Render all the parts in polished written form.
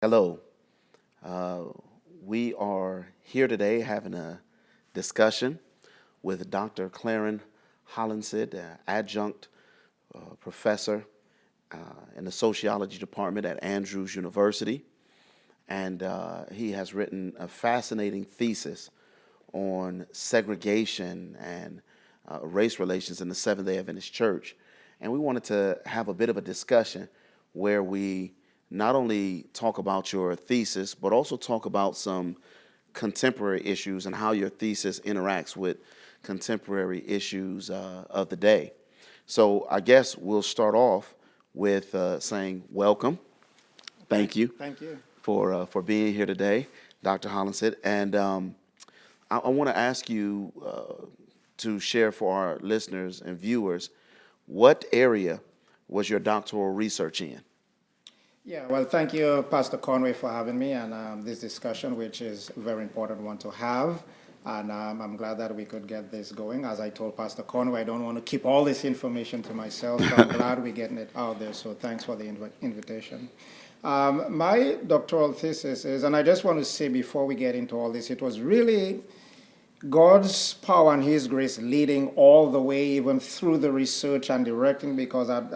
Hello. Uh, we are here today having a discussion with Dr. Cleran Hollancid, adjunct professor in the sociology department at Andrews University. And he has written a fascinating thesis on segregation and race relations in the Seventh-day Adventist Church. And we wanted to have a bit of a discussion where we not only talk about your thesis, but also talk about some contemporary issues and how your thesis interacts with contemporary issues of the day. So I guess we'll start off with saying welcome. Thank you Thank you. for being here today, Dr. Hollancid. And I want to ask you to share for our listeners and viewers, what area was your doctoral research in? Yeah, well, thank you, Pastor Conway, for having me and this discussion, which is a very important one to have. And I'm glad that we could get this going. As I told Pastor Conway, I don't want to keep all this information to myself, so I'm glad we're getting it out there. So thanks for the invitation. My doctoral thesis is, and I just want to say before we get into all this, it was really God's power and His grace leading all the way, even through the research and directing, because at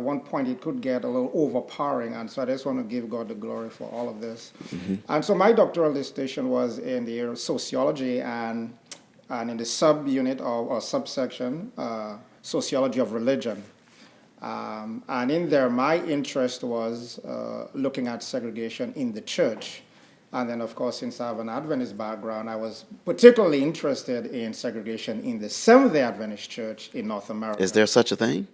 one point it could get a little overpowering, and so I just want to give God the glory for all of this. And so my doctoral dissertation was in the area of sociology and in the subunit or subsection, sociology of religion. And in there, my interest was looking at segregation in the church. And then, of course, since I have an Adventist background, I was particularly interested in segregation in the Seventh-day Adventist Church in North America. Is there such a thing?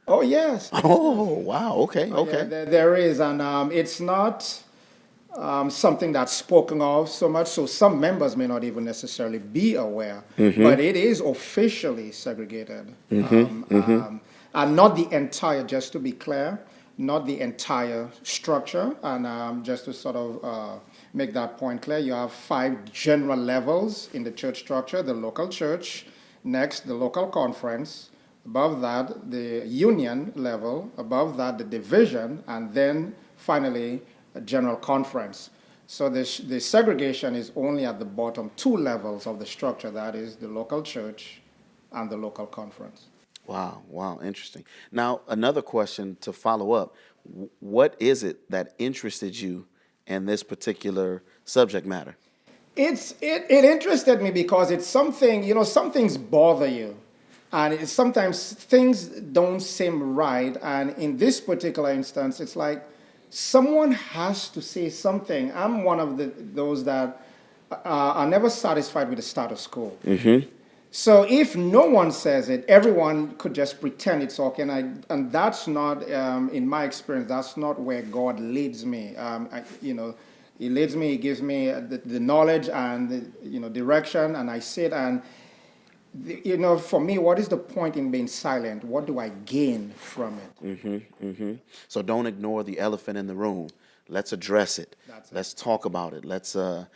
Oh, yes. Oh, wow. Okay, Yeah, okay. there is. And it's not something that's spoken of so much, so some members may not even necessarily be aware, but it is officially segregated. And not the entire, just to be clear, not the entire structure. And just to sort of make that point clear, you have 5 general levels in the church structure: the local church, next the local conference, above that the union level, above that the division, and then finally a general conference. So the segregation is only at the bottom 2 levels of the structure, that is the local church and the local conference. Wow, wow, interesting. Now, another question to follow up. What is it that interested you in this particular subject matter? It interested me because it's something, some things bother you. And sometimes things don't seem right. And in this particular instance, it's like someone has to say something. I'm one of those that are never satisfied with the status quo. So if no one says it, everyone could just pretend it's okay, and that's not, in my experience, that's not where God leads me. He leads me, He gives me the knowledge and the direction, and I sit and for me, what is the point in being silent? What do I gain from it? So don't ignore the elephant in the room. Let's address it. That's it. Let's talk about it. Let's so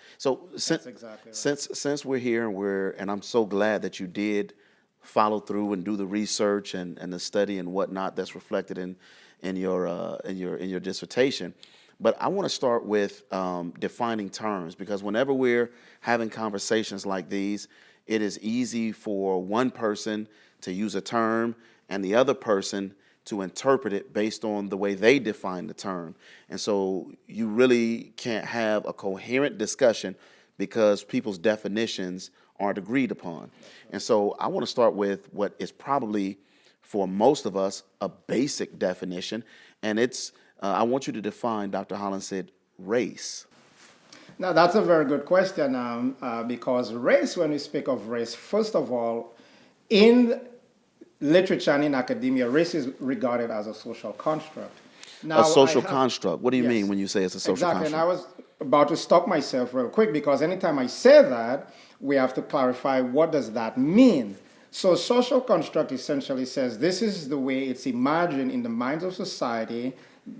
That's exactly right. since we're here and I'm so glad that you did follow through and do the research and the study and whatnot that's reflected in your dissertation. But I want to start with defining terms, because whenever we're having conversations like these, it is easy for one person to use a term and the other person to interpret it based on the way they define the term. And so you really can't have a coherent discussion because people's definitions aren't agreed upon. And so I want to start with what is probably, for most of us, a basic definition. And it's, I want you to define, Dr. Hollancid, race. Now, that's a very good question, because race, when we speak of race, first of all, in literature and in academia, race is regarded as a social construct. Now, A social construct. What do you yes, mean when you say it's a social exactly. And I construct? was about to stop myself real quick, because anytime I say that, we have to clarify what does that mean. So social construct essentially says this is the way it's imagined in the minds of society,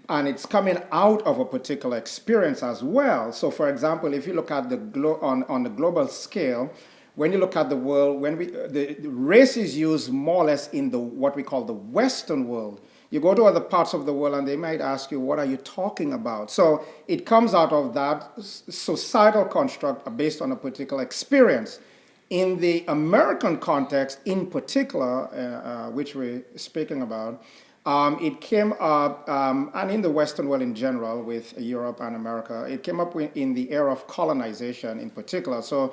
and it's coming out of a particular experience as well. So, for example, if you look at on the global scale, when you look at the world, the race is used more or less in what we call the Western world, You go to other parts of the world and they might ask you, what are you talking about? So it comes out of that societal construct based on a particular experience. In the American context, in particular, which we're speaking about, it came up, and in the Western world in general, with Europe and America, it came up in the era of colonization in particular. So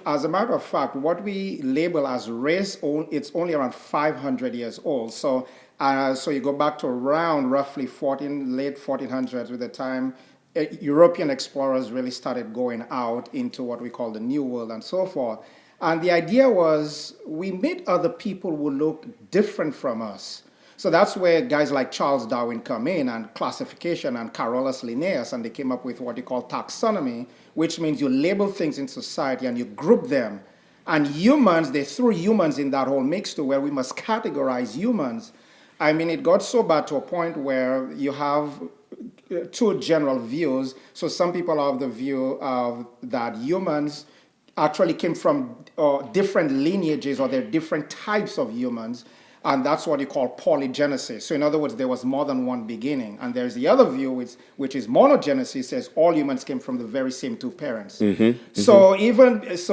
as a matter of fact, what we label as race, it's only around 500 years old. So you go back to around roughly late 1400s, with the time European explorers really started going out into what we call the New World and so forth. And the idea was we meet other people who look different from us. So that's where guys like Charles Darwin come in, and classification, and Carolus Linnaeus, and they came up with what you call taxonomy, which means you label things in society and you group them. And humans, they threw humans in that whole mix to where we must categorize humans. I mean, it got so bad to a point where you have two general views. So some people have the view of that humans actually came from different lineages, or they're different types of humans. And that's what you call polygenesis. So in other words, there was more than one beginning. And there's the other view, which is monogenesis, says all humans came from the very same two parents. So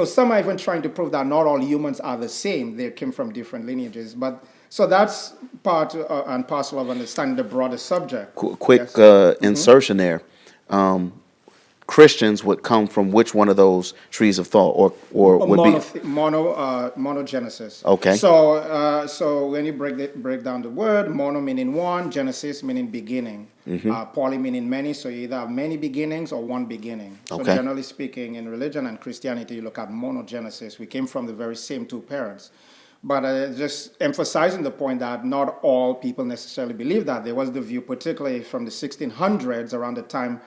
some are even trying to prove that not all humans are the same. They came from different lineages. But so that's part and parcel of understanding the broader subject. Quick insertion there. Christians would come from which one of those trees of thought, or would monogenesis. Okay. So when you break down the word, mono meaning one, genesis meaning beginning, poly meaning many. So you either have many beginnings or one beginning. So Okay. generally speaking, in religion and Christianity, you look at monogenesis. We came from the very same two parents. But just emphasizing the point that not all people necessarily believe that. There was the view, particularly from the 1600s, around the time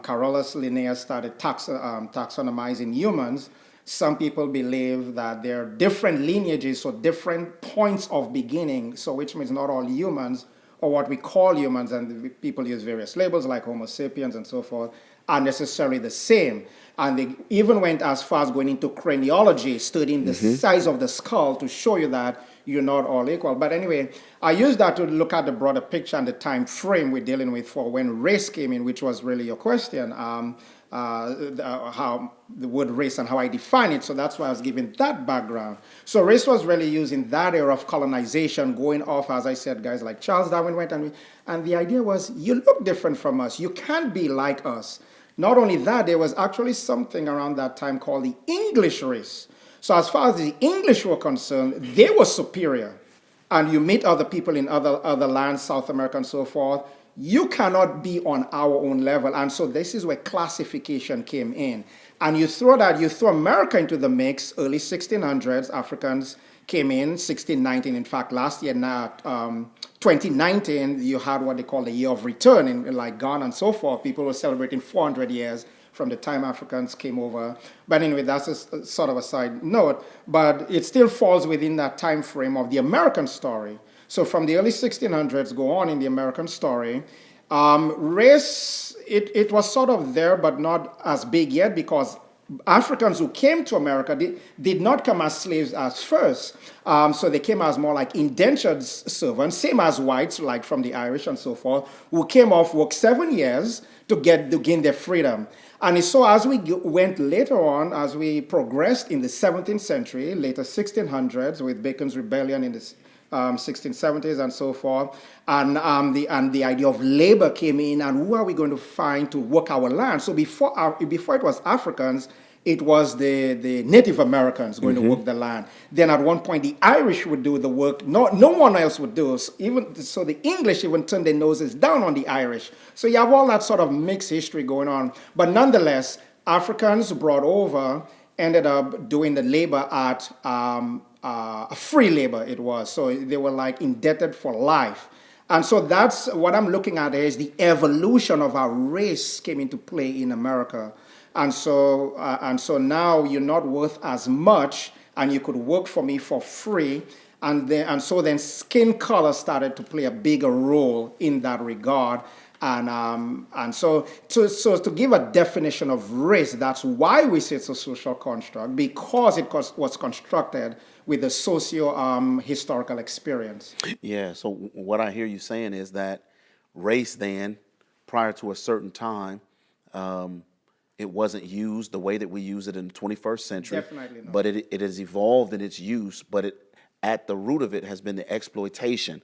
Carolus Linnaeus started taxonomizing humans. Some people believe that there are different lineages, so different points of beginning, so which means not all humans, or what we call humans, and people use various labels like Homo sapiens and so forth, are necessarily the same. And they even went as far as going into craniology, studying the size of the skull to show you that you're not all equal. But anyway, I use that to look at the broader picture and the time frame we're dealing with for when race came in, which was really your question, how the word race and how I define it. So that's why I was giving that background. So race was really used in that era of colonization, going off, as I said, guys like Charles Darwin went, and the idea was, you look different from us. You can't be like us. Not only that, there was actually something around that time called the English race. So as far as the English were concerned, they were superior. And you meet other people in other lands, South America and so forth, you cannot be on our own level. And so this is where classification came in. And you throw America into the mix, early 1600s, Africans came in, 1619. In fact, last year, now, 2019, you had what they call the year of return in like Ghana and so forth. People were celebrating 400 years from the time Africans came over. But anyway, that's a sort of a side note. But it still falls within that time frame of the American story. So from the early 1600s, go on in the American story, race, it was sort of there, but not as big yet, because Africans who came to America did not come as slaves as first. So they came as more like indentured servants, same as whites, like from the Irish and so forth, who came off, worked 7 years to gain their freedom. And so as we went later on, as we progressed in the 17th century, later 1600s, with Bacon's Rebellion in the 1670s and so forth, and the idea of labor came in, and who are we going to find to work our land? So before it was Africans, it was the Native Americans going to work the land. Then at one point, the Irish would do the work. No one else would do. So the English even turned their noses down on the Irish. So you have all that sort of mixed history going on. But nonetheless, Africans brought over ended up doing the labor at free labor it was. So they were like indebted for life. And so that's what I'm looking at is the evolution of our race came into play in America. And so now you're not worth as much, and you could work for me for free. And so then skin color started to play a bigger role in that regard. And so to give a definition of race, that's why we say it's a social construct, because it was constructed with a historical experience. Yeah. So what I hear you saying is that race then, prior to a certain time, it wasn't used the way that we use it in the 21st century. Definitely not. But it has evolved in its use, but at the root of it has been the exploitation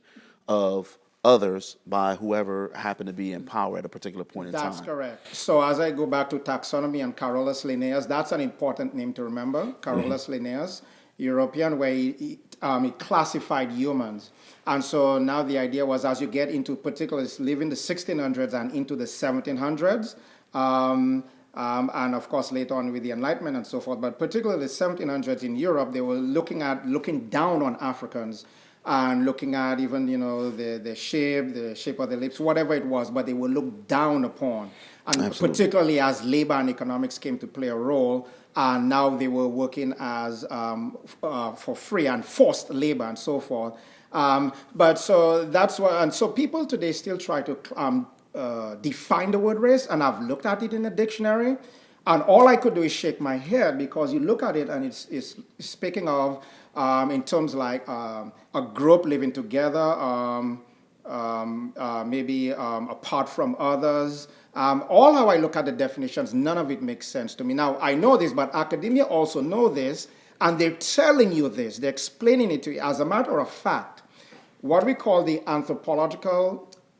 of others by whoever happened to be in power at a particular point in time. That's correct. So as I go back to taxonomy and Carolus Linnaeus, that's an important name to remember. Carolus Linnaeus, European, where he classified humans. And so now the idea was, as you get into particularly living the 1600s and into the 1700s, and of course later on with the Enlightenment and so forth, but particularly the 1700s in Europe, they were looking down on Africans and looking at even, the shape of the lips, whatever it was, but they were looked down upon. And Absolutely. particularly as labor and economics came to play a role, and now they were working as for free and forced labor and so forth. But so that's why, and so people today still try to define the word race, and I've looked at it in a dictionary, and all I could do is shake my head, because you look at it and it's speaking of in terms like a group living together, maybe apart from others. All how I look at the definitions, none of it makes sense to me. Now, I know this, but academia also know this, and they're telling you this. They're explaining it to you. As a matter of fact, what we call the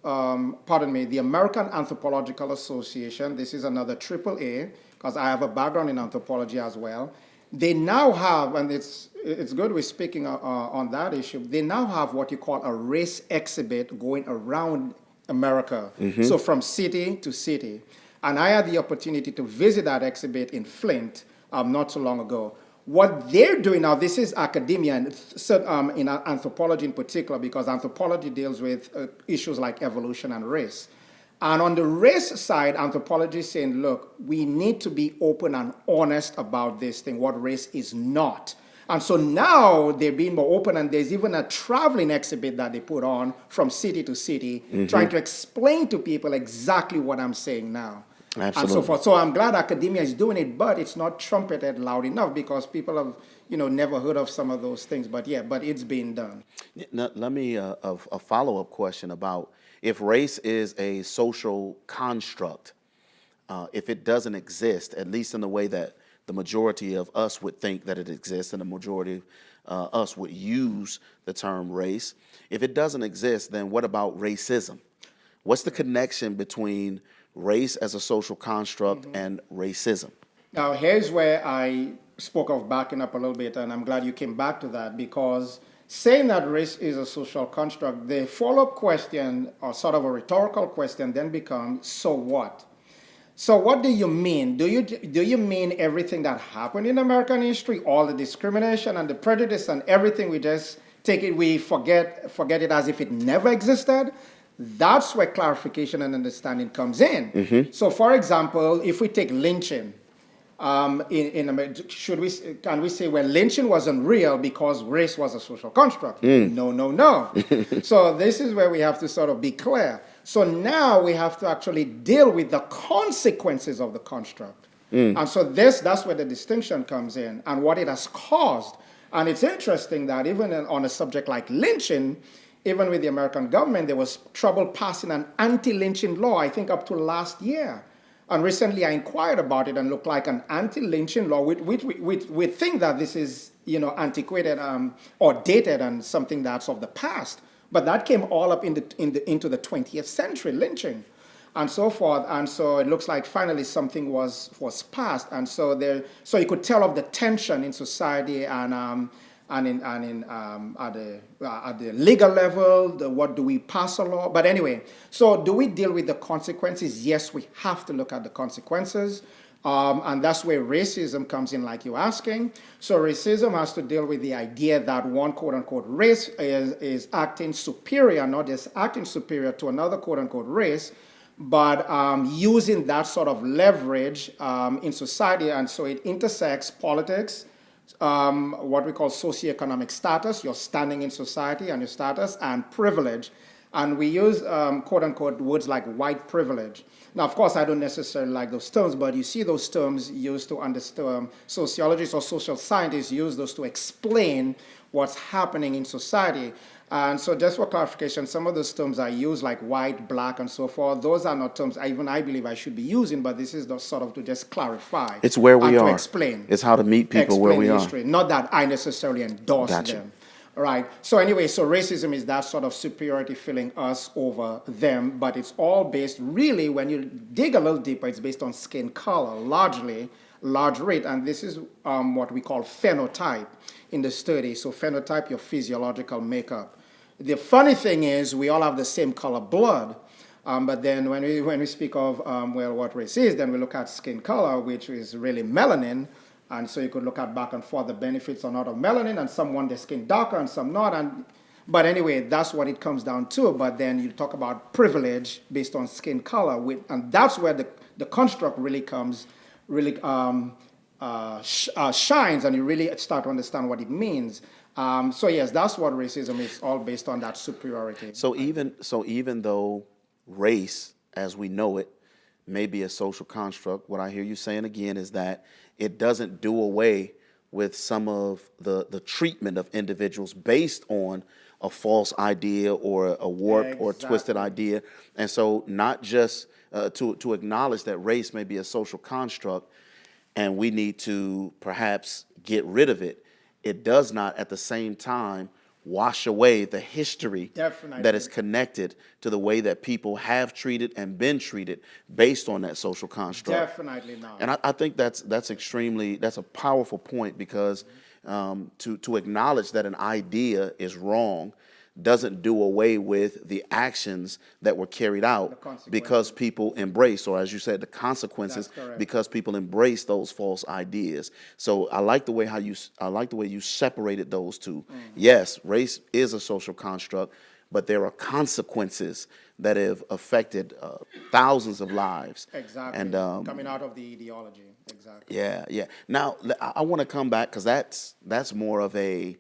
the American Anthropological Association, this is another AAA, because I have a background in anthropology as well. They now have, and it's good we're speaking on that issue, they now have what you call a race exhibit going around America, so from city to city. And I had the opportunity to visit that exhibit in Flint not so long ago. What they're doing now, this is academia, and in anthropology in particular, because anthropology deals with issues like evolution and race. And on the race side, anthropology is saying, look, we need to be open and honest about this thing, what race is not. And so now they're being more open, and there's even a traveling exhibit that they put on from city to city, trying to explain to people exactly what I'm saying now. Absolutely. And so forth. So I'm glad academia is doing it, but it's not trumpeted loud enough, because people have, never heard of some of those things. But it's being done. Now, let me a follow-up question about if race is a social construct, if it doesn't exist, at least in the way that the majority of us would think that it exists, and the majority of us would use the term race. If it doesn't exist, then what about racism? What's the connection between race as a social construct and racism? Now, here's where I spoke of backing up a little bit, and I'm glad you came back to that, because saying that race is a social construct, the follow-up question, or sort of a rhetorical question, then becomes, so what? So what do you mean? Do you mean everything that happened in American history, all the discrimination and the prejudice and everything, we just take it, we forget it as if it never existed? That's where clarification and understanding comes in. So, for example, if we take lynching, can we say, well, lynching wasn't real because race was a social construct? No. So this is where we have to sort of be clear. So now we have to actually deal with the consequences of the construct. And so that's where the distinction comes in and what it has caused. And it's interesting that even on a subject like lynching, even with the American government, there was trouble passing an anti-lynching law, I think up to last year. And recently I inquired about it and looked like an anti-lynching law. We think that this is, antiquated or dated and something that's of the past. But that came all up into the 20th century, lynching and so forth. And so it looks like finally something was passed. And so you could tell of the tension in society and at the legal level, what do we pass a law? But anyway, so do we deal with the consequences? Yes, we have to look at the consequences. And that's where racism comes in, like you're asking. So racism has to deal with the idea that one quote-unquote race is acting superior, not just acting superior to another quote-unquote race, but using that sort of leverage in society. And so it intersects politics, what we call socioeconomic status, your standing in society and your status, and privilege. And we use, quote unquote, words like white privilege. Now, of course, I don't necessarily like those terms, but you see those terms used to understand, sociologists or social scientists use those to explain what's happening in society. And so just for clarification, some of those terms I use, like white, black, and so forth, those are not terms I believe I should be using, but this is the sort of to just clarify. It's where we and are. to explain. It's how to meet people where Explain we the are. history. Not that I necessarily endorse Gotcha. them. Right. So anyway, so racism is that sort of superiority feeling us over them, but it's all based, really, when you dig a little deeper, it's based on skin color, large rate, and this is what we call phenotype in the study. So phenotype, your physiological makeup. The funny thing is, we all have the same color blood, but then when we speak of what race is, then we look at skin color, which is really melanin. And so you could look at back and forth the benefits or not of melanin, and some want their skin darker and some not. But anyway, that's what it comes down to. But then you talk about privilege based on skin color, and that's where the construct really shines, and you really start to understand what it means. So yes, that's what racism is, all based on that superiority. So even though race, as we know it, may be a social construct, what I hear you saying again is that it doesn't do away with some of the treatment of individuals based on a false idea or a warped or twisted idea. And so not just to acknowledge that race may be a social construct and we need to perhaps get rid of it, it does not at the same time wash away the history that is connected to the way that people have treated and been treated based on that social construct. Definitely not. And I think that's a powerful point, because to acknowledge that an idea is wrong doesn't do away with the actions that were carried out because people embrace, or as you said, the consequences because people embrace those false ideas. So I like the way you separated those two. Yes, race is a social construct, but there are consequences that have affected thousands of lives. Exactly. And coming out of the ideology. Exactly. Yeah. Now I want to come back, because that's more of a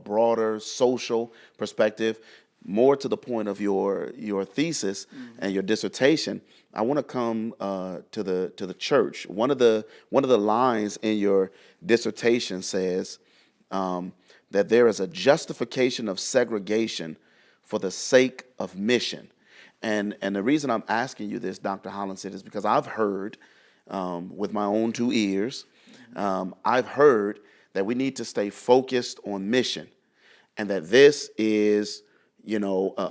broader social perspective, more to the point of your thesis and your dissertation. I want to come to the church. One of the lines in your dissertation says that there is a justification of segregation for the sake of mission. And the reason I'm asking you this, Dr. Hollancid, is because I've heard with my own two ears, I've heard that we need to stay focused on mission, and that this is,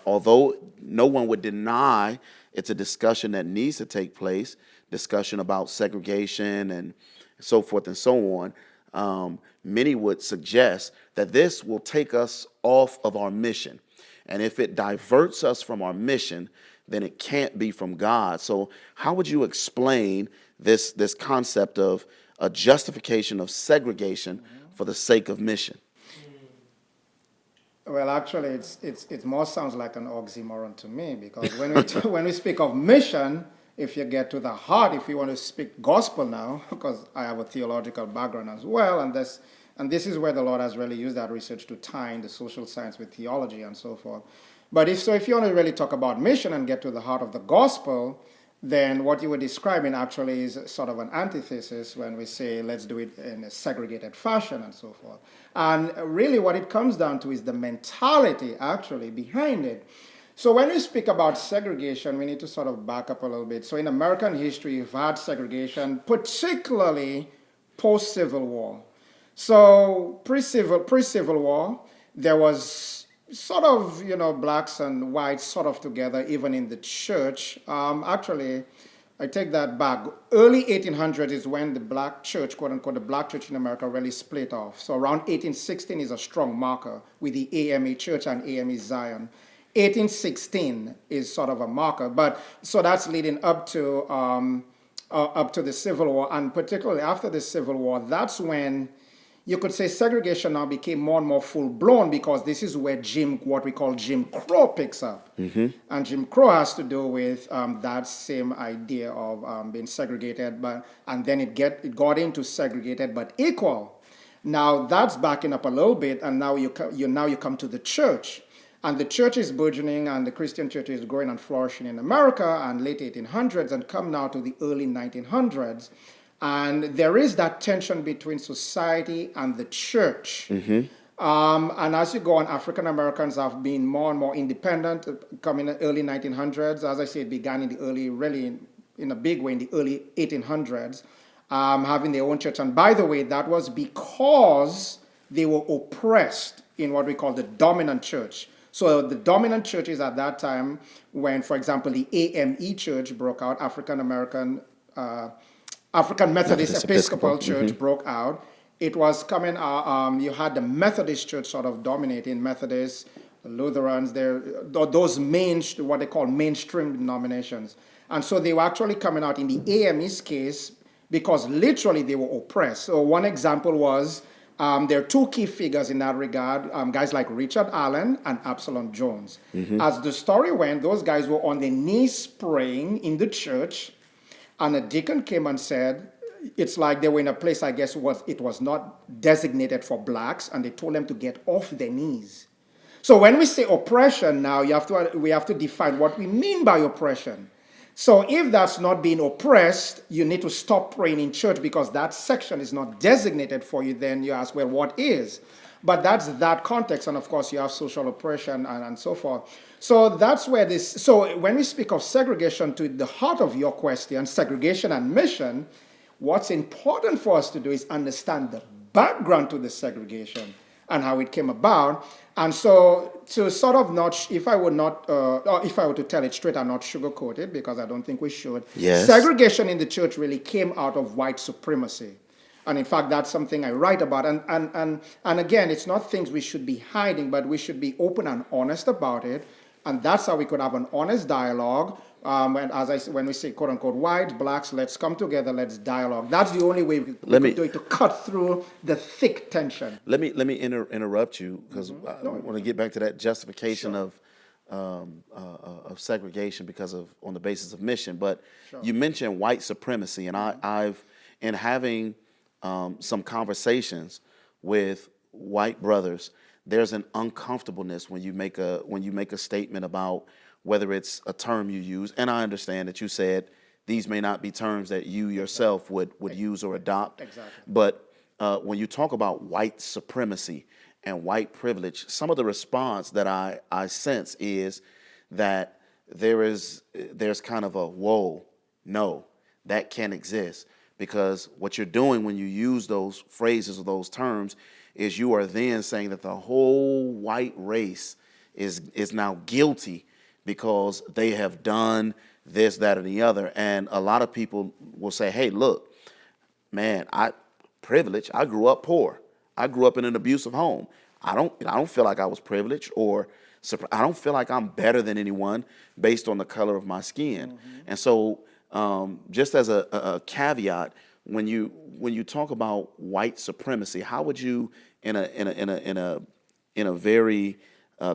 although no one would deny it's a discussion that needs to take place, discussion about segregation and so forth and so on, many would suggest that this will take us off of our mission. And if it diverts us from our mission, then it can't be from God. So how would you explain this concept of a justification of segregation for the sake of mission? Well, actually, it more sounds like an oxymoron to me, because when we speak of mission, if you get to the heart, if you want to speak gospel now, because I have a theological background as well, and this is where the Lord has really used that research to tie in the social science with theology and so forth. But if you want to really talk about mission and get to the heart of the gospel, then what you were describing actually is sort of an antithesis when we say let's do it in a segregated fashion and so forth. And really what it comes down to is the mentality actually behind it. So when we speak about segregation, we need to sort of back up a little bit. So in American history, you've had segregation, particularly post-Civil War. So pre-Civil War, there was sort of, blacks and whites sort of together, even in the church. Actually, I take that back. Early 1800s is when the black church, quote unquote, the black church in America really split off. So around 1816 is a strong marker with the AME Church and AME Zion. 1816 is sort of a marker, but so that's leading up to the Civil War, and particularly after the Civil War, that's when you could say segregation now became more and more full-blown, because this is where what we call Jim Crow picks up. And Jim Crow has to do with that same idea of being segregated, and then it got into segregated but equal. Now that's backing up a little bit, and now you come to the church. And the church is burgeoning, and the Christian church is growing and flourishing in America and late 1800s, and come now to the early 1900s. And there is that tension between society and the church. And as you go on, African Americans have been more and more independent, coming in the early 1900s. As I say, it began in the early, really in a big way in the early 1800s, having their own church. And by the way, that was because they were oppressed in what we call the dominant church. So the dominant churches at that time, when, for example, the AME Church broke out, African Methodist Episcopal Church broke out, it was coming, you had the Methodist Church sort of dominating, Methodists, Lutherans, those what they call mainstream denominations. And so they were actually coming out in the AME's case because literally they were oppressed. So one example was, there are two key figures in that regard, guys like Richard Allen and Absalom Jones. As the story went, those guys were on their knees praying in the church, and a deacon came and said, it's like they were in a place, I guess, it was not designated for blacks, and they told them to get off their knees. So when we say oppression now, we have to define what we mean by oppression. So if that's not being oppressed, you need to stop praying in church because that section is not designated for you. Then you ask, well, what is? But that's that context. And of course, you have social oppression and so forth. So that's where so when we speak of segregation, to the heart of your question, segregation and mission, what's important for us to do is understand the background to the segregation and how it came about. And so to sort of not, if I were to tell it straight and not sugarcoat it, because I don't think we should, Yes. Segregation in the church really came out of white supremacy. And in fact, that's something I write about. And again, it's not things we should be hiding, but we should be open and honest about it. And that's how we could have an honest dialogue. When we say, quote unquote, white, blacks, let's come together, let's dialogue. That's the only way we could do it, to cut through the thick tension. Let me interrupt you because I want to get back to that justification of segregation on the basis of mission. But you mentioned white supremacy, and I've in having some conversations with white brothers, there's an uncomfortableness when you make a statement about whether it's a term you use, and I understand that you said these may not be terms that you yourself would use or adopt. Exactly. But when you talk about white supremacy and white privilege, some of the response that I sense is that there's kind of a, whoa, no, that can't exist. Because what you're doing when you use those phrases or those terms is you are then saying that the whole white race is now guilty because they have done this, that, or the other. And a lot of people will say, hey, look, man, I grew up poor. I grew up in an abusive home. I don't feel like I was privileged, or I don't feel like I'm better than anyone based on the color of my skin. And so just as a caveat, when you talk about white supremacy, how would you, in a very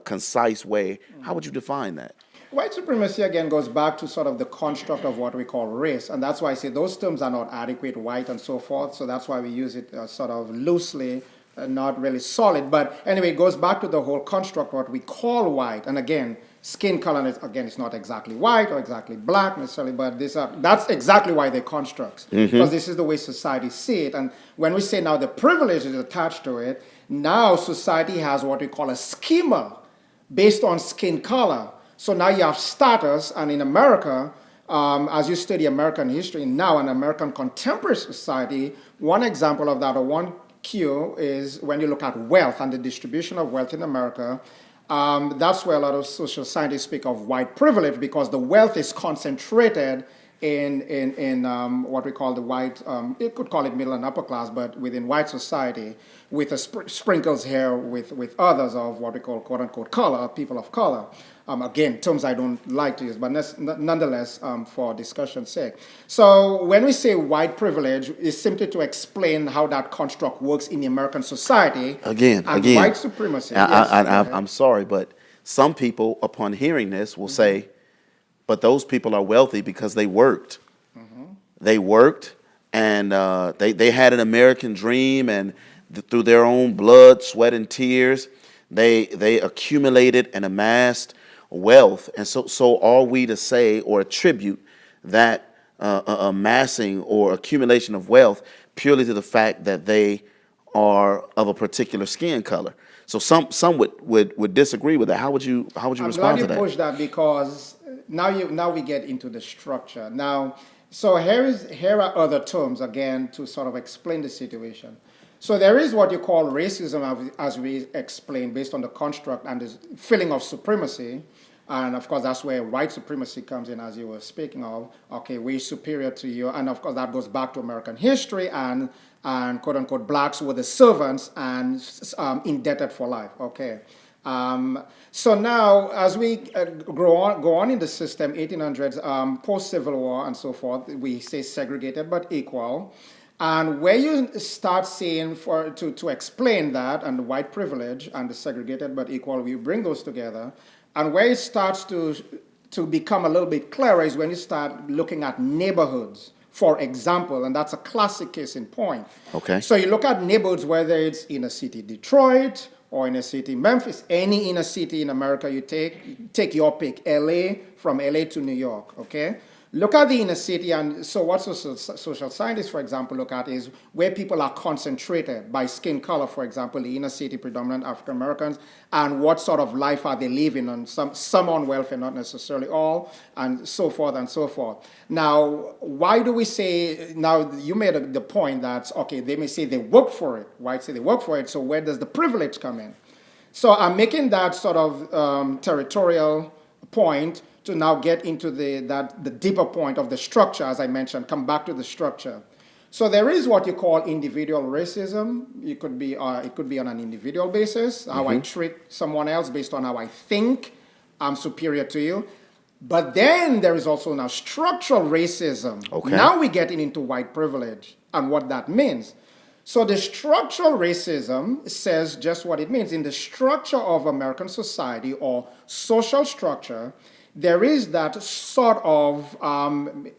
concise way, how would you define that? White supremacy, again, goes back to sort of the construct of what we call race. And that's why I say those terms are not adequate, white and so forth. So that's why we use it sort of loosely, not really solid. But anyway, it goes back to the whole construct, what we call white. And again, skin color, it's not exactly white or exactly black necessarily, but that's exactly why they're constructs. Because this is the way society see it. And when we say now the privilege is attached to it, now society has what we call a schema based on skin color. So now you have status, and in America, as you study American history now and American contemporary society, one example of that, or one cue, is when you look at wealth and the distribution of wealth in America. That's where a lot of social scientists speak of white privilege, because the wealth is concentrated in what we call the white, you could call it middle and upper class, but within white society, with the sprinkles here with others of what we call quote unquote color, people of color. Again, terms I don't like to use, but nonetheless, for discussion's sake. So when we say white privilege, it's simply to explain how that construct works in the American society. Again, white supremacy. I'm sorry, but some people, upon hearing this, will say, but those people are wealthy because they worked. They worked, and they had an American dream, and through their own blood, sweat, and tears, They accumulated and amassed wealth, and so are we to say or attribute that amassing or accumulation of wealth purely to the fact that they are of a particular skin color? So some would disagree with that. How would you I'm glad respond you to that? pushed that because now we get into the structure. Now, so here are other terms again to sort of explain the situation. So there is what you call racism, as we explained, based on the construct and the feeling of supremacy. And of course, that's where white supremacy comes in, as you were speaking of. Okay, we're superior to you. And of course, that goes back to American history and quote unquote, blacks were the servants and indebted for life. Okay. So now, as we go on in the system, 1800s, post-Civil War and so forth, we say segregated but equal. And where you start seeing, to explain that, and the white privilege and the segregated but equal, we bring those together. And where it starts to become a little bit clearer is when you start looking at neighborhoods, for example, and that's a classic case in point. Okay. So you look at neighborhoods, whether it's inner city Detroit or inner city Memphis, any inner city in America you take your pick, LA, from LA to New York, okay? Look at the inner city, and so what social scientists, for example, look at is where people are concentrated by skin color, for example, the inner city predominant African Americans, and what sort of life are they living on, some on welfare, not necessarily all, and so forth and so forth. Now, why do we say, now you made the point that, okay, they may say they work for it. Whites say they work for it, so where does the privilege come in? So I'm making that sort of territorial point to now get into the deeper point of the structure, as I mentioned, come back to the structure. So there is what you call individual racism. It could be on an individual basis, how I treat someone else based on how I think I'm superior to you. But then there is also now structural racism. Okay. Now we're getting into white privilege and what that means. So the structural racism says just what it means. In the structure of American society or social structure, there is that sort of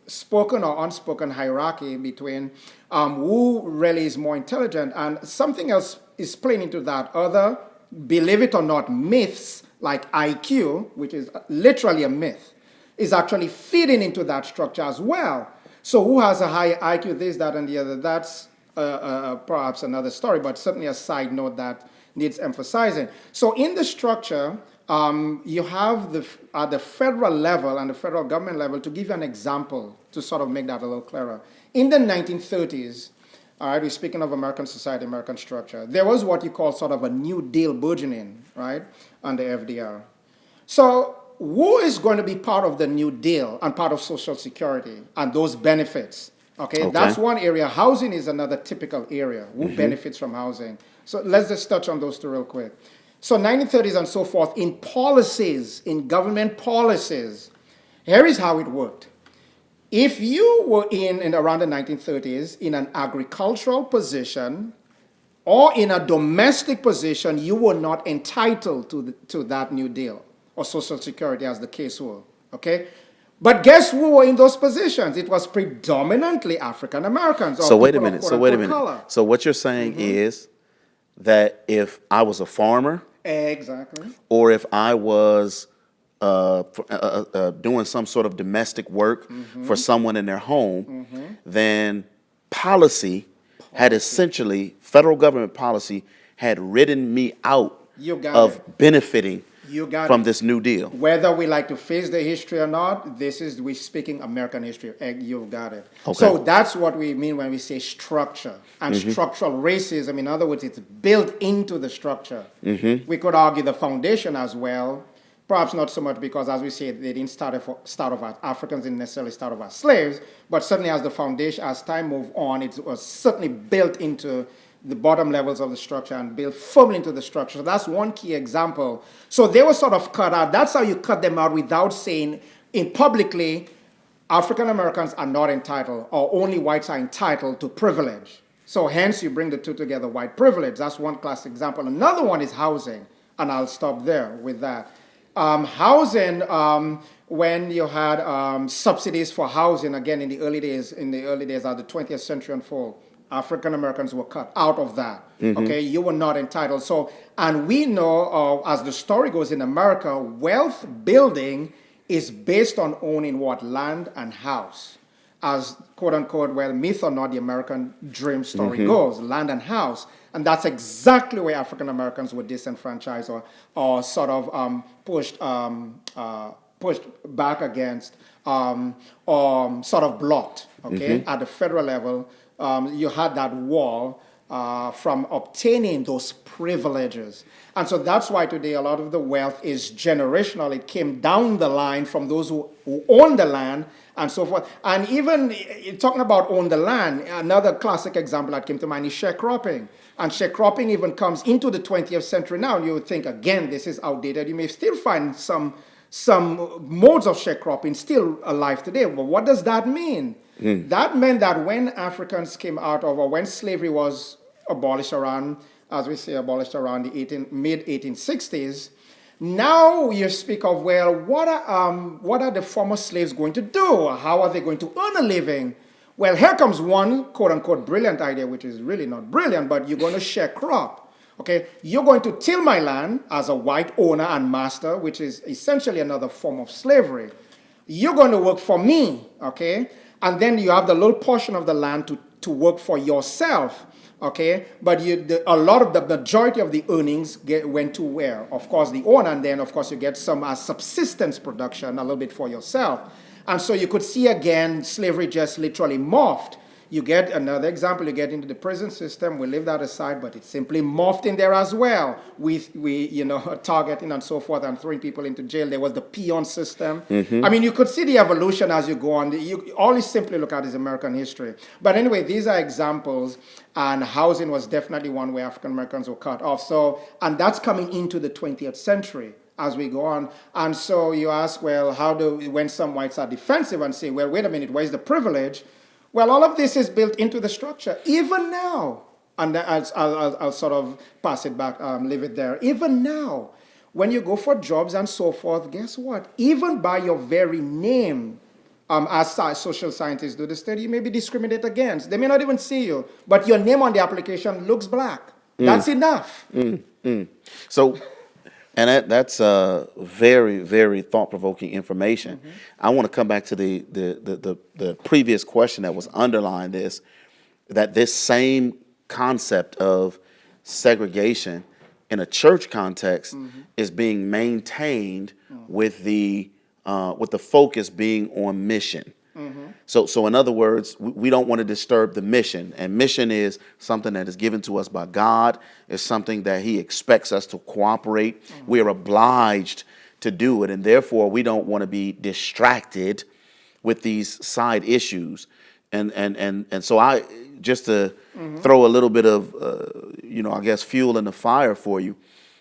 spoken or unspoken hierarchy between who really is more intelligent, and something else is playing into that. Other, believe it or not, myths like IQ, which is literally a myth, is actually feeding into that structure as well. So who has a higher IQ, this, that, and the other, that's perhaps another story, but certainly a side note that needs emphasizing. So in the structure, you have at the federal level and the federal government level, to give you an example to sort of make that a little clearer. In the 1930s, all right, we're speaking of American society, American structure, there was what you call sort of a New Deal burgeoning, right, under FDR. So who is going to be part of the New Deal and part of Social Security and those benefits? Okay, that's one area. Housing is another typical area. Who benefits from housing? So let's just touch on those two real quick. So 1930s and so forth, in policies, in government policies, here is how it worked. If you were in around the 1930s in an agricultural position or in a domestic position, you were not entitled to that New Deal or Social Security, as the case were, okay? But guess who were in those positions? It was predominantly African Americans. So wait a minute. Color. So what you're saying is that if I was a farmer, exactly, or if I was doing some sort of domestic work for someone in their home, then policy had essentially, federal government policy had written me out of benefiting from this New Deal. Whether we like to face the history or not, we're speaking American history. You've got it. Okay. So that's what we mean when we say structure. And structural racism, in other words, it's built into the structure. We could argue the foundation as well. Perhaps not so much because, as we say, they didn't start off as Africans, didn't necessarily start off as slaves, but certainly as the foundation, as time moved on, it was certainly built into the bottom levels of the structure and built firmly into the structure. So that's one key example. So they were sort of cut out. That's how you cut them out without saying publicly, African Americans are not entitled, or only whites are entitled to privilege. So hence you bring the two together, white privilege. That's one classic example. Another one is housing, and I'll stop there with that. Housing, when you had subsidies for housing, again in the early days of the 20th century unfold, African Americans were cut out of that. Okay, you were not entitled. So, and we know, as the story goes in America, wealth building is based on owning what? Land and house. As quote unquote, well, myth or not, the American dream story goes, land and house. And that's exactly where African Americans were disenfranchised or sort of pushed back against or sort of blocked. Okay, at the federal level, you had that wall from obtaining those privileges. And so that's why today a lot of the wealth is generational. It came down the line from those who own the land and so forth. And even talking about own the land, another classic example that came to mind is sharecropping. And sharecropping even comes into the 20th century now. And you would think, again, this is outdated. You may still find some modes of sharecropping still alive today. But what does that mean? That meant that when Africans came out of, or when slavery was abolished around, as we say, abolished around the mid-1860s, now you speak of, well, what are the former slaves going to do? How are they going to earn a living? Well, here comes one quote-unquote brilliant idea, which is really not brilliant, but you're going to sharecrop. Okay, you're going to till my land as a white owner and master, which is essentially another form of slavery. You're going to work for me, okay? And then you have the little portion of the land to work for yourself, okay? But a lot of the majority of the earnings went to where? Of course, the owner, and then, of course, you get some as subsistence production, a little bit for yourself. And so you could see, again, slavery just literally morphed. You get another example, you get into the prison system, we leave that aside, but it's simply morphed in there as well. We targeting and so forth and throwing people into jail. There was the peon system. I mean, you could see the evolution as you go on. You always simply look at is American history. But anyway, these are examples, and housing was definitely one where African Americans were cut off. So, and that's coming into the 20th century as we go on. And so you ask, well, when some whites are defensive and say, well, wait a minute, where's the privilege? Well, all of this is built into the structure, even now. And I'll sort of pass it back, leave it there. Even now, when you go for jobs and so forth, guess what? Even by your very name, as social scientists do the study, you may be discriminated against. They may not even see you, but your name on the application looks black. That's enough. So, and that's very, very thought-provoking information. I want to come back to the previous question that was underlying this, that this same concept of segregation in a church context is being maintained with the focus being on mission. So in other words, we don't want to disturb the mission. And mission is something that is given to us by God. It's something that he expects us to cooperate. We are obliged to do it. And therefore, we don't want to be distracted with these side issues. And so I, just to throw a little bit of, I guess, fuel in the fire for you,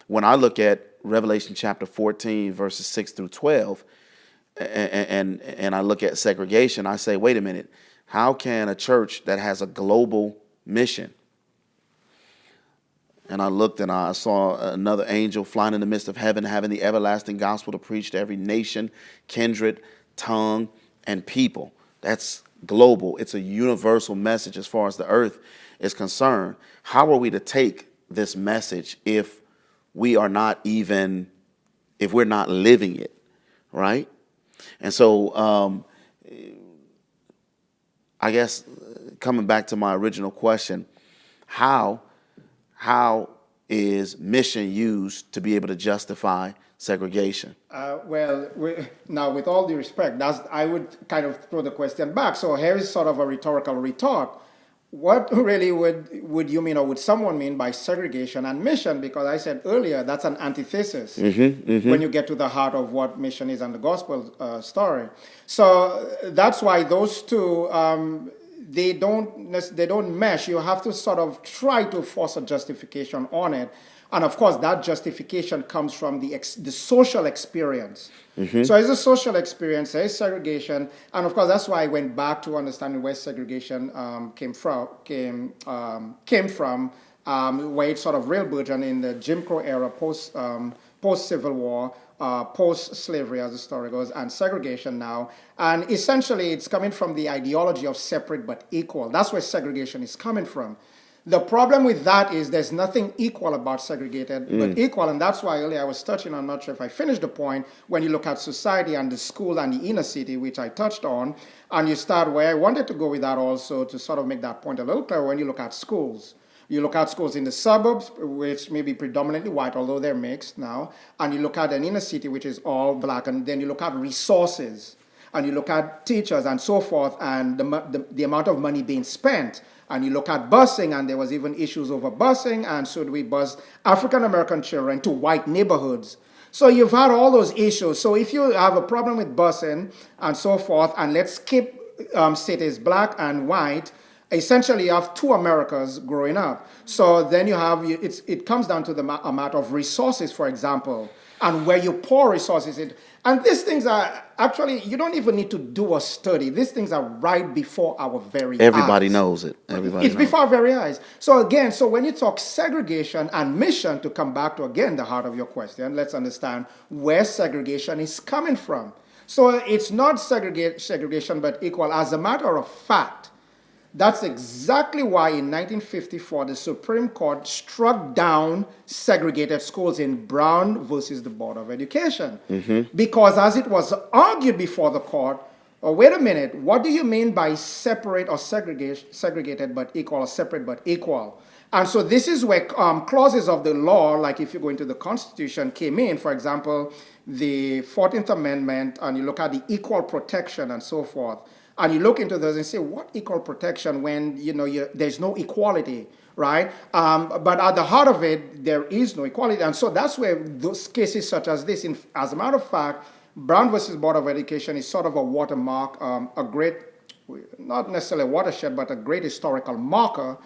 when I look at Revelation chapter 14, verses 6 through 12, and I look at segregation, I say, wait a minute, how can a church that has a global mission? And I looked and I saw another angel flying in the midst of heaven, having the everlasting gospel to preach to every nation, kindred, tongue, and people. That's global. It's a universal message as far as the earth is concerned. How are we to take this message if we're not living it, right? And so I guess coming back to my original question, how is mission used to be able to justify segregation? Now, with all due respect, I would kind of throw the question back. So here is sort of a rhetorical retort. What really would you mean, or would someone mean by segregation and mission? Because I said earlier, that's an antithesis when you get to the heart of what mission is and the gospel story. So that's why those two, they don't mesh. You have to sort of try to force a justification on it. And of course, that justification comes from the social experience. So as a social experience, there is segregation. And of course, that's why I went back to understanding where segregation came from, where it sort of real burgeoned in the Jim Crow era, post-Civil War, post-slavery, as the story goes, and segregation now. And essentially, it's coming from the ideology of separate but equal. That's where segregation is coming from. The problem with that is there's nothing equal about segregated but equal, and that's why earlier I was touching on, I'm not sure if I finished the point, when you look at society and the school and the inner city, which I touched on, and you start where I wanted to go with that also to sort of make that point a little clearer. When you look at schools, you look at schools in the suburbs, which may be predominantly white, although they're mixed now, and you look at an inner city, which is all black, and then you look at resources, and you look at teachers and so forth, and the amount of money being spent. And you look at busing, and there was even issues over busing, and should we bus African-American children to white neighborhoods? So you've had all those issues. So if you have a problem with busing and so forth, and let's keep cities black and white, essentially you have two Americas growing up. So then you have, it comes down to the amount of resources, for example, and where you pour resources in. And these things are actually, you don't even need to do a study. These things are right before our very eyes. Everybody knows it. It's before our very eyes. So again, so when you talk segregation and mission, to come back to, again, the heart of your question, let's understand where segregation is coming from. So it's not segregation but equal. As a matter of fact, that's exactly why in 1954 the Supreme Court struck down segregated schools in Brown versus the Board of Education. Because as it was argued before the court, oh, wait a minute, what do you mean by separate or segregated but equal, or separate but equal? And so this is where clauses of the law, like if you go into the Constitution, came in. For example, the 14th Amendment, and you look at the equal protection and so forth. And you look into those and say, what equal protection when there's no equality, right? But at the heart of it, there is no equality. And so that's where those cases such as this, as a matter of fact, Brown versus Board of Education is sort of a watermark, a great, not necessarily a watershed, but a great historical marker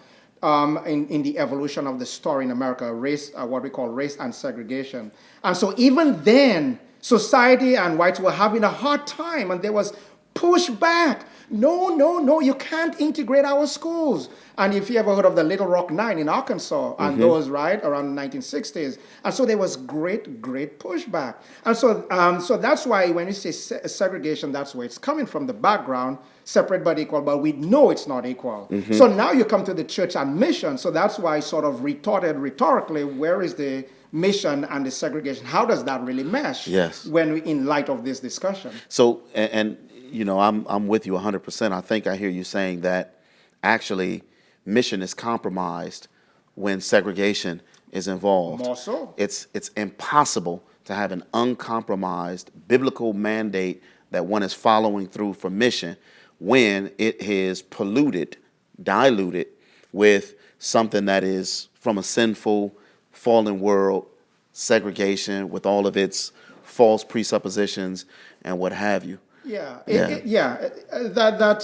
in the evolution of the story in America, race, what we call race and segregation. And so even then, society and whites were having a hard time, and there was push back. No, you can't integrate our schools. And if you ever heard of the Little Rock Nine in Arkansas, and those, right, around the 1960s. And so there was great pushback. And so that's why when you say segregation, that's where it's coming from, the background, separate but equal, but we know it's not equal. So now you come to the church and mission. So that's why I sort of retorted rhetorically, where is the mission and the segregation? How does that really mesh? Yes. In light of this discussion? So, and I'm with you 100%. I think I hear you saying that actually mission is compromised when segregation is involved. More so. It's impossible to have an uncompromised biblical mandate that one is following through for mission when it is polluted, diluted with something that is from a sinful, fallen world, segregation with all of its false presuppositions and what have you. That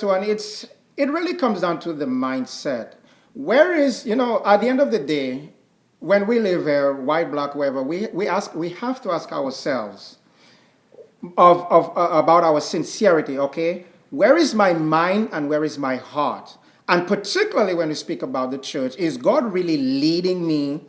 one, it really comes down to the mindset. Where is, at the end of the day, when we live here, white, black, wherever, we have to ask ourselves about our sincerity, okay? Where is my mind and where is my heart? And particularly when we speak about the church, is God really leading me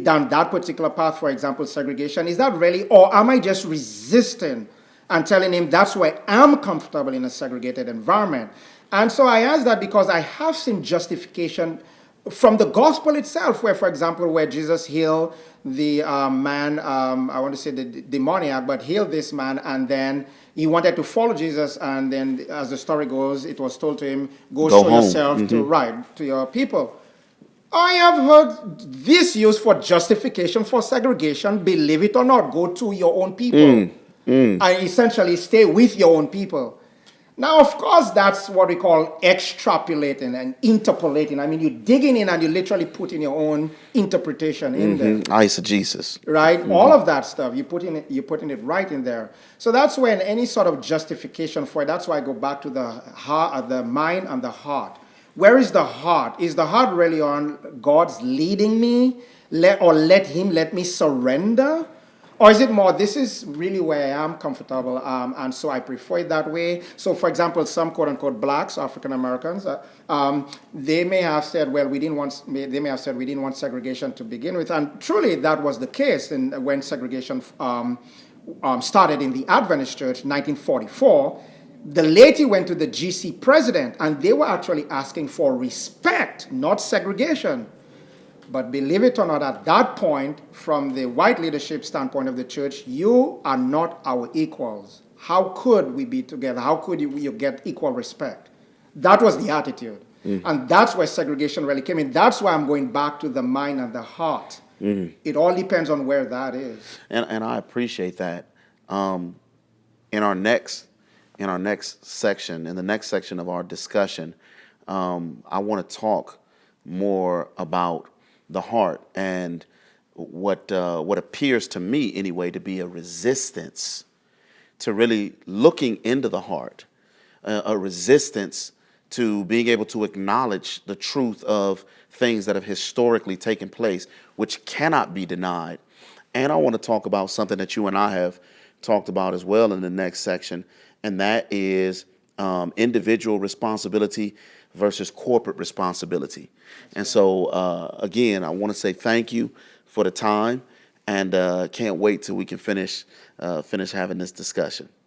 down that particular path, for example, segregation? Is that really, or am I just resisting and telling him that's where I'm comfortable in a segregated environment? And so I ask that because I have seen justification from the gospel itself, where, for example, where Jesus healed the man, I want to say the demoniac, but healed this man, and then he wanted to follow Jesus, and then as the story goes, it was told to him, go show home. yourself to your people. I have heard this used for justification for segregation. Believe it or not, go to your own people. And essentially stay with your own people. Now, of course, that's what we call extrapolating and interpolating. I mean, you're digging in and you literally put in your own interpretation in there. Eisegesis. Right? All of that stuff, you're putting it right in there. So that's when any sort of justification for it, that's why I go back to the heart, the mind and the heart. Where is the heart? Is the heart really on God's leading me? Let me surrender? Or is it more, this is really where I am comfortable, and so I prefer it that way? So, for example, some quote-unquote blacks, African Americans, they may have said, well, we didn't want segregation to begin with, and truly that was the case when segregation started in the Adventist Church, 1944, the laity went to the GC president, and they were actually asking for respect, not segregation. But believe it or not, at that point, from the white leadership standpoint of the church, you are not our equals. How could we be together? How could you get equal respect? That was the attitude. And that's where segregation really came in. That's why I'm going back to the mind and the heart. It all depends on where that is. And I appreciate that. In our next section, in the next section of our discussion, I want to talk more about the heart and what appears to me anyway to be a resistance to really looking into the heart, a resistance to being able to acknowledge the truth of things that have historically taken place, which cannot be denied. And I want to talk about something that you and I have talked about as well in the next section, and that is individual responsibility versus corporate responsibility. And so, again, I want to say thank you for the time, and can't wait till we can finish having this discussion.